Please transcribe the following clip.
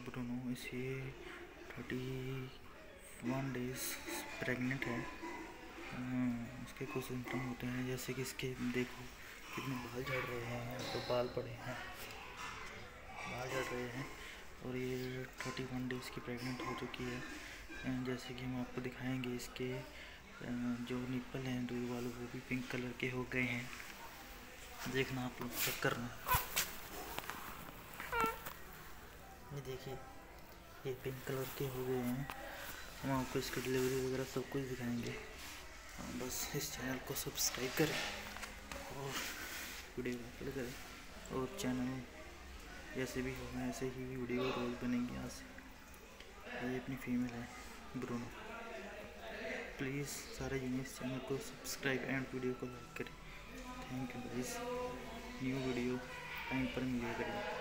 Bruno इसे 31 days pregnant है। इसके कुछ सिम्टम होते हैं, जैसे कि इसके देखो कितने बाल झड़ रहे हैं, तो बाल पड़े हैं, बाल झड़ रहे हैं। और ये 31 डेज़ की प्रेग्नेंट हो चुकी है। जैसे कि हम आपको दिखाएंगे, इसके जो निप्पल हैं दूध वालों वो भी पिंक कलर के हो गए हैं। देखना आप लोग चेक करना, ये देखिए ये पिंक कलर के हो गए हैं। हम आपको इसकी डिलीवरी वगैरह सब कुछ दिखाएंगे। बस इस चैनल को सब्सक्राइब करें और वीडियो को अपलोड करें, और चैनल जैसे भी होगा ऐसे ही वीडियो रोज़ बनेंगे यहाँ से। ये अपनी फीमेल है ब्रूनो। प्लीज़ सारे जने इस चैनल को सब्सक्राइब एंड वीडियो को लाइक करें। Thank you guys. New video time पर मिलिए करें।